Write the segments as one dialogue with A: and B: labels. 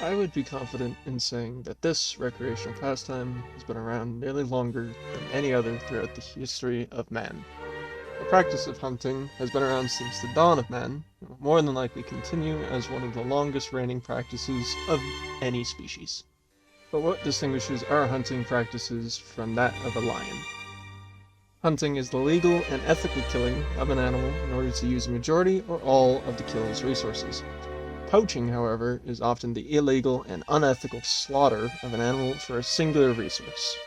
A: I would be confident in saying that this recreational pastime has been around nearly longer than any other throughout the history of man. The practice of hunting has been around since the dawn of man, and will more than likely continue as one of the longest reigning practices of any species. But what distinguishes our hunting practices from that of a lion? Hunting is the legal and ethical killing of an animal in order to use a majority or all of the killer's resources. Poaching, however, is often the illegal and unethical slaughter of an animal for a singular resource.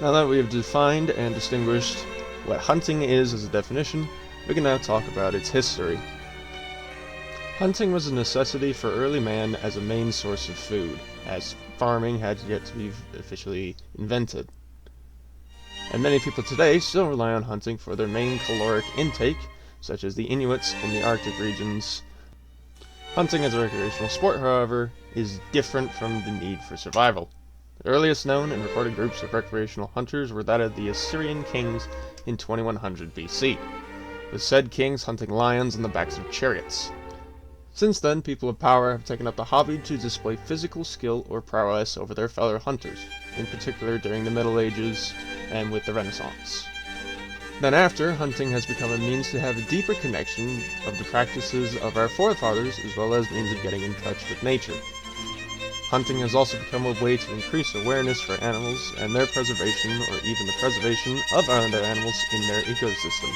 A: Now that we have defined and distinguished what hunting is as a definition, we can now talk about its history. Hunting was a necessity for early man as a main source of food, as farming had yet to be officially invented. And many people today still rely on hunting for their main caloric intake, such as the Inuits in the Arctic regions. Hunting as a recreational sport, however, is different from the need for survival. The earliest known and recorded groups of recreational hunters were that of the Assyrian kings in 2100 BC, with said kings hunting lions on the backs of chariots. Since then, people of power have taken up the hobby to display physical skill or prowess over their fellow hunters, in particular during the Middle Ages and with the Renaissance. Then after, hunting has become a means to have a deeper connection of the practices of our forefathers as well as means of getting in touch with nature. Hunting has also become a way to increase awareness for animals and their preservation or even the preservation of other animals in their ecosystem.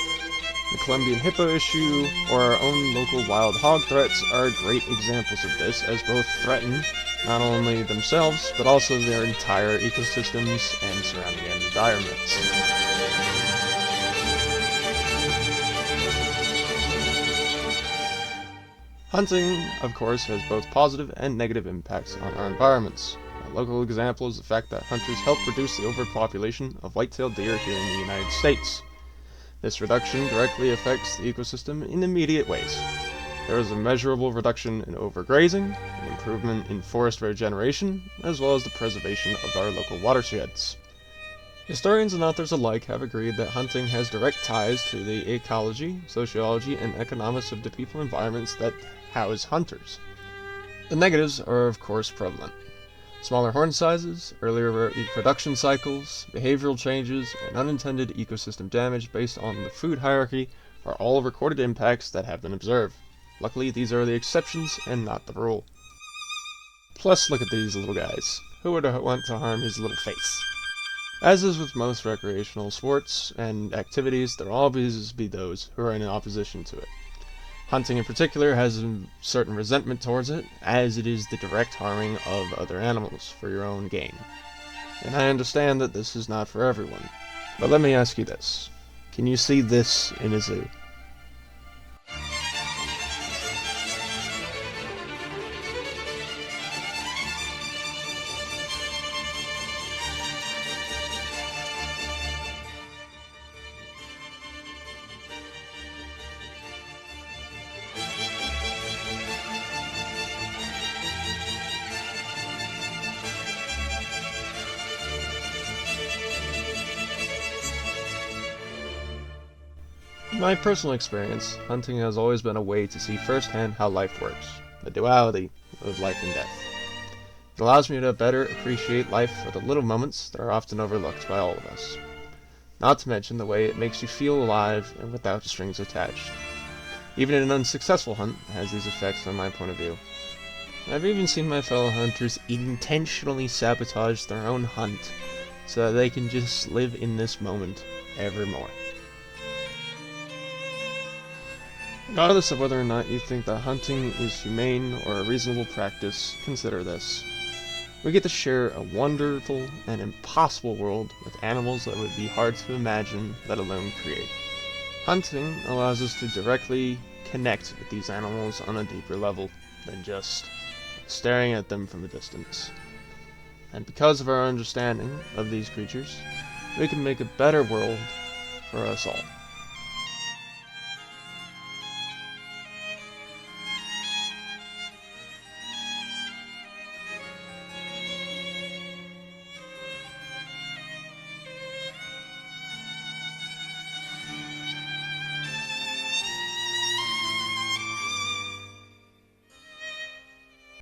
A: The Columbian hippo issue or our own local wild hog threats are great examples of this, as both threaten not only themselves but also their entire ecosystems and surrounding environments. Hunting, of course, has both positive and negative impacts on our environments. A local example is the fact that hunters help reduce the overpopulation of white-tailed deer here in the United States. This reduction directly affects the ecosystem in immediate ways. There is a measurable reduction in overgrazing, an improvement in forest regeneration, as well as the preservation of our local watersheds. Historians and authors alike have agreed that hunting has direct ties to the ecology, sociology, and economics of the people environments that house hunters. The negatives are of course prevalent. Smaller horn sizes, earlier reproduction cycles, behavioral changes, and unintended ecosystem damage based on the food hierarchy are all recorded impacts that have been observed. Luckily, these are the exceptions and not the rule. Plus, look at these little guys. Who would want to harm his little face? As is with most recreational sports and activities, there will always be those who are in opposition to it. Hunting in particular has a certain resentment towards it, as it is the direct harming of other animals for your own gain. And I understand that this is not for everyone. But let me ask you this. Can you see this in a zoo? In my personal experience, hunting has always been a way to see firsthand how life works, the duality of life and death. It allows me to better appreciate life for the little moments that are often overlooked by all of us. Not to mention the way it makes you feel alive and without strings attached. Even an unsuccessful hunt has these effects from my point of view. I've even seen my fellow hunters intentionally sabotage their own hunt so that they can just live in this moment evermore. Regardless of whether or not you think that hunting is humane or a reasonable practice, consider this. We get to share a wonderful and impossible world with animals that would be hard to imagine, let alone create. Hunting allows us to directly connect with these animals on a deeper level than just staring at them from a distance. And because of our understanding of these creatures, we can make a better world for us all.